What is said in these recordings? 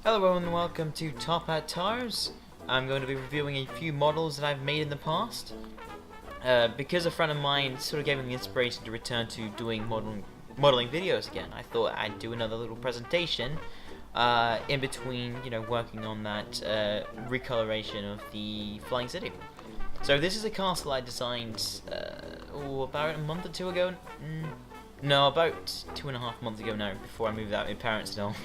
Hello everyone and welcome to Top Hat Tires. I'm going to be reviewing a few models that I've made in the past. Because a friend of mine sort of gave me the inspiration to return to doing modeling videos again, I thought I'd do another little presentation in between, working on that recoloration of the Flying City. So this is a castle I designed about a month or two ago. No, about 2.5 months ago now, before I moved out with my parents and all.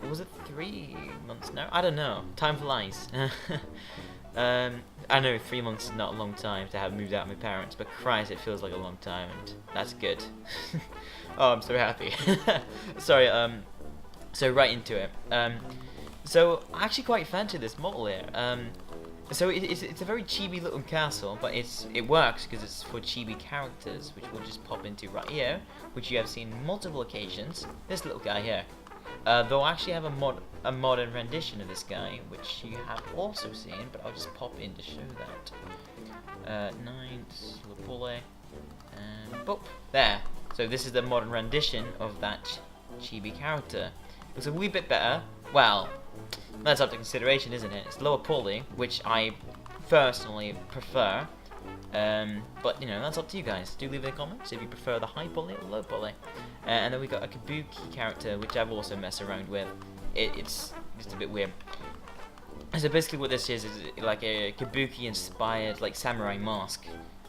Was it 3 months now? I don't know. Time flies. I know 3 months is not a long time to have moved out with my parents, but Christ, it feels like a long time, and that's good. Oh, I'm so happy. Sorry. So right into it. So I actually quite fancy this model here. So it's a very chibi little castle, but it works because it's for chibi characters, which we'll just pop into right here, which you have seen multiple occasions. This little guy here. They'll actually have a modern rendition of this guy, which you have also seen, but I'll just pop in to show that. Nines, Lapole, and boop, there. So this is the modern rendition of that chibi character. Looks a wee bit better. Well, that's up to consideration, isn't it? It's lower poly, which I personally prefer. But that's up to you guys. Do leave in the comments if you prefer the high poly or low poly. And then we got a Kabuki character, which I've also messed around with. It's just a bit weird. So basically, what this is like a Kabuki inspired like samurai mask.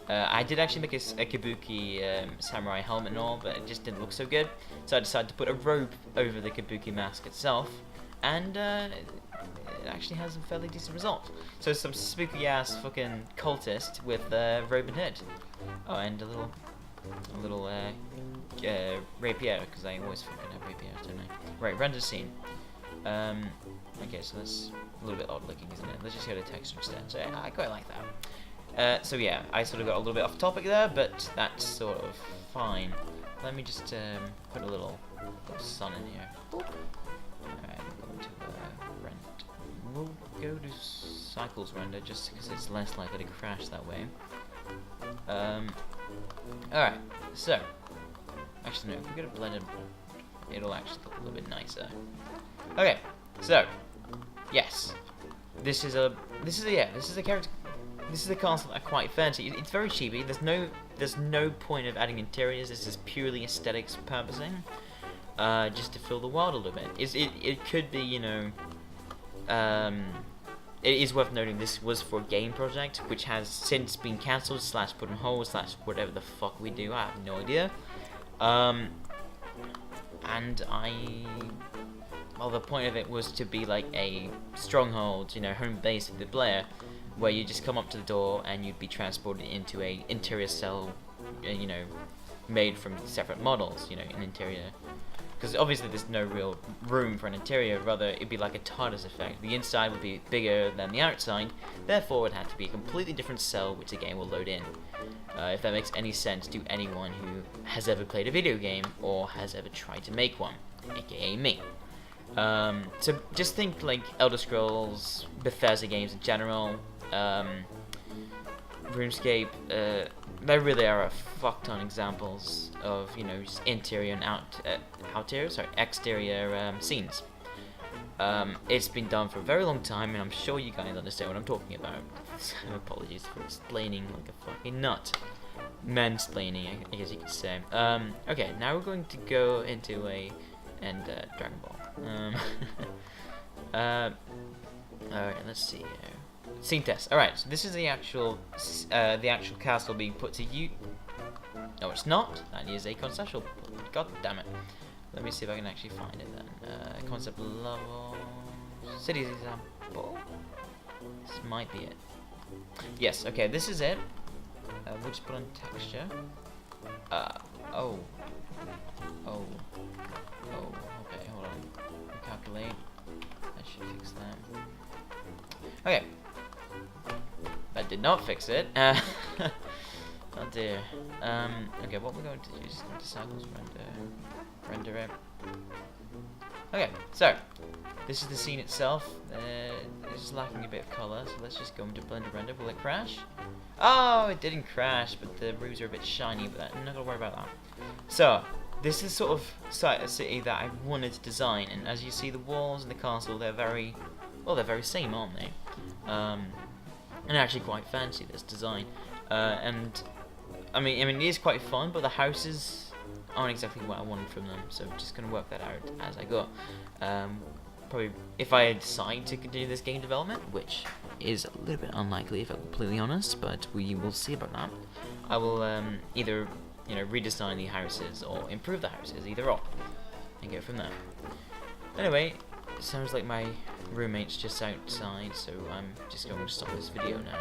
I did actually make a Kabuki samurai helmet and all, but it just didn't look so good. So I decided to put a robe over the Kabuki mask itself, and it actually has a fairly decent result. So some spooky ass fucking cultist with robe and hood. Oh, and a little rapier, because I always fucking have rapier, don't I? Right, render scene. Okay, so that's a little bit odd looking, isn't it? Let's just go to texture instead. So I quite like that. So yeah, I sort of got a little bit off topic there, but that's sort of fine. Let me just put a little sun in here. Alright, I'm going to render. We'll go to cycles render just because it's less likely to crash that way. Alright, so actually no, if we go to blended, it'll actually look a little bit nicer. Okay, so yes, this is a character. This is a castle I quite fancy. It's very chibi. There's no point of adding interiors. This is purely aesthetics purposing, just to fill the world a little bit. It could be, it is worth noting this was for a game project, which has since been cancelled / put on hold / whatever the fuck we do. I have no idea. And well, the point of it was to be like a stronghold, home base of the player, where you just come up to the door and you'd be transported into a interior cell, made from separate models, an interior. Because obviously there's no real room for an interior, rather it'd be like a TARDIS effect. The inside would be bigger than the outside, therefore it would have to be a completely different cell which the game will load in. If that makes any sense to anyone who has ever played a video game or has ever tried to make one, aka me. So just think like Elder Scrolls, Bethesda games in general, RuneScape, there really are a fuck ton examples of, just interior and exterior scenes. It's been done for a very long time, and I'm sure you guys understand what I'm talking about. So apologies for explaining like a fucking nut. Mansplaining, I guess you could say. Okay, now we're going to go into Dragon Ball. Alright, let's see here. Scene test. Alright, so this is the actual castle being put to use. No, it's not. That is a conceptual. God damn it. Let me see if I can actually find it then. Concept level. Cities example. This might be it. Yes, okay, this is it. We'll just put on texture. Oh, okay, hold on. Calculate. That should fix that. Okay. That did not fix it. Oh dear. Okay, what we're going to do is go to cycles render it. Okay, so this is the scene itself. It's lacking a bit of color, so let's just go into blender render. Will it crash? Oh, it didn't crash, but the roofs are a bit shiny, but I'm not gonna worry about that. So this is sort of a city that I wanted to design, and as you see, the walls and the castle, they're very, well, they're very same, aren't they? And actually quite fancy, this design. And I mean, it is quite fun, but the houses aren't exactly what I wanted from them, so I'm just gonna work that out as I go. Probably, if I decide to continue this game development, which is a little bit unlikely if I'm completely honest, but we will see about that. I will either redesign the houses or improve the houses, either or, and go from there. Anyway, it sounds like my roommate's just outside, so I'm just going to stop this video now.